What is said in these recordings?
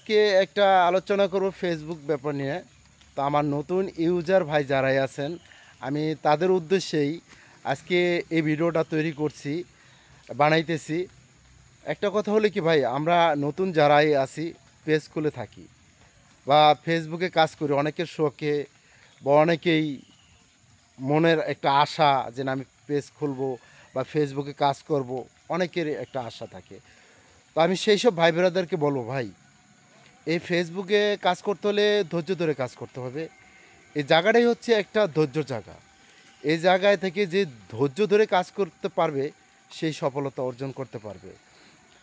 আজকে একটা আলোচনা করব ফেসবুক ব্যাপার নিয়ে। তো আমার নতুন ইউজার ভাই যারাই আছেন, আমি তাদের উদ্দেশ্যেই আজকে এই ভিডিওটা তৈরি করছি, বানাইতেছি। একটা কথা হলো কি ভাই, আমরা নতুন যারাই আছি পেজ খুলে থাকি বা ফেসবুকে কাজ করি অনেকের শখে, বা অনেকেই মনের একটা আশা যে না আমি পেজ খুলবো বা ফেসবুকে কাজ করব, অনেকের একটা আশা থাকে। তো আমি সেই সব ভাই বোনেদেরকে বলবো, ভাই এই ফেসবুকে কাজ করতে হলে ধৈর্য ধরে কাজ করতে হবে। এই জায়গাটাই হচ্ছে একটা ধৈর্য জায়গা। এই জায়গায় থেকে যে ধৈর্য ধরে কাজ করতে পারবে সেই সফলতা অর্জন করতে পারবে।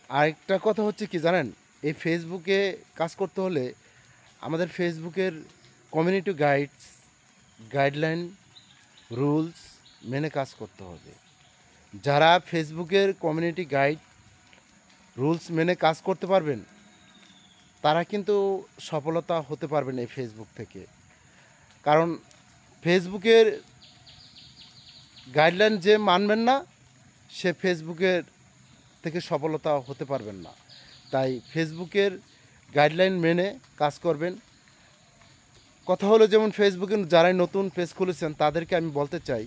আরেকটা কথা হচ্ছে কি জানেন, এই ফেসবুকে কাজ করতে হলে আমাদের ফেসবুকের কমিউনিটি গাইডলাইন, রুলস মেনে কাজ করতে হবে। যারা ফেসবুকের কমিউনিটি গাইড রুলস মেনে কাজ করতে পারবেন তারা কিন্তু সফলতা হতে পারবেন এই ফেসবুক থেকে। কারণ ফেসবুকের গাইডলাইন যে মানবেন না সে ফেসবুকের থেকে সফলতা হতে পারবেন না। তাই ফেসবুকের গাইডলাইন মেনে কাজ করবেন। কথা হলো যেমন ফেসবুকে যারাই নতুন পেজ খুলেছেন তাদেরকে আমি বলতে চাই,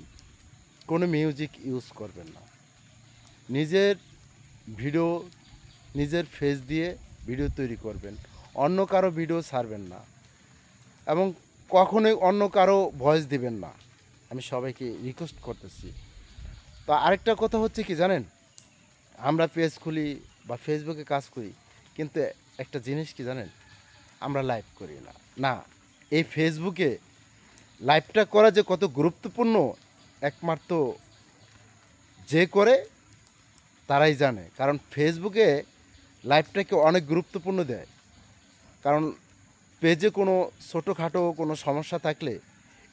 কোনো মিউজিক ইউজ করবেন না। নিজের ভিডিও নিজের ফেস দিয়ে ভিডিও তৈরি করবেন, অন্য কারো ভিডিও ছাড়বেন না এবং কখনোই অন্য কারো ভয়েস দিবেন না। আমি সবাইকে রিকোয়েস্ট করতেছি। তো আরেকটা কথা হচ্ছে কি জানেন, আমরা পেজ খুলি বা ফেসবুকে কাজ করি, কিন্তু একটা জিনিস কি জানেন, আমরা লাইভ করি না। না, এই ফেসবুকে লাইভটা করা যে কত গুরুত্বপূর্ণ একমাত্র যে করে তারাই জানে। কারণ ফেসবুকে লাইভটাকে অনেক গুরুত্বপূর্ণ দেয়। কারণ পেজে কোনো ছোটোখাটো কোনো সমস্যা থাকলে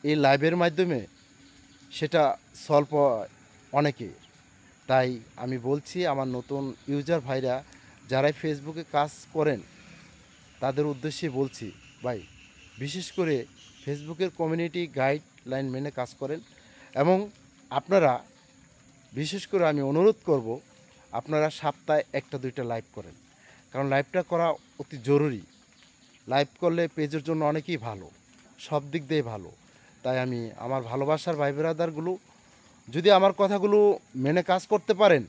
এই লাইভের মাধ্যমে সেটা সলভ হয় অনেকের। তাই আমি বলছি আমার নতুন ইউজার ভাইরা যারাই ফেসবুকে কাজ করেন তাদের উদ্দেশ্যে বলছি, ভাই বিশেষ করে ফেসবুকের কমিউনিটি গাইডলাইন মেনে কাজ করেন। এবং আপনারা বিশেষ করে আমি অনুরোধ করব, আপনারা সপ্তাহে একটা দুইটা লাইভ করেন। কারণ লাইভটা করা অতি জরুরি। লাইভ করলে পেজের জন্য অনেকেই ভালো, সব দিক দিয়ে ভালো। তাই আমি আমার ভালোবাসার ভাই ব্রাদারগুলো যদি আমার কথাগুলো মেনে কাজ করতে পারেন,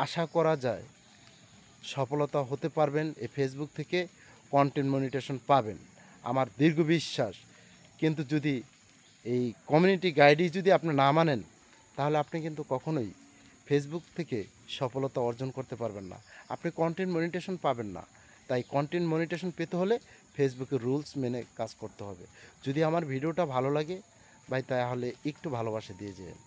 আশা করা যায় সফলতা হতে পারবেন। এই ফেসবুক থেকে কন্টেন্ট মনিটেশন পাবেন, আমার দীর্ঘ বিশ্বাস। কিন্তু যদি এই কমিউনিটি গাইডই যদি আপনি না মানেন তাহলে আপনি কিন্তু কখনোই ফেসবুক থেকে সফলতা অর্জন করতে পারবেন না, আপনি কন্টেন্ট মনিটেশন পাবেন না। তাই কন্টেন্ট মনিটেশন পেতে হলে ফেসবুকের রুলস মেনে কাজ করতে হবে। যদি আমার ভিডিওটা ভালো লাগে ভাই তাহলে একটু ভালোবাসা দিয়ে যেন।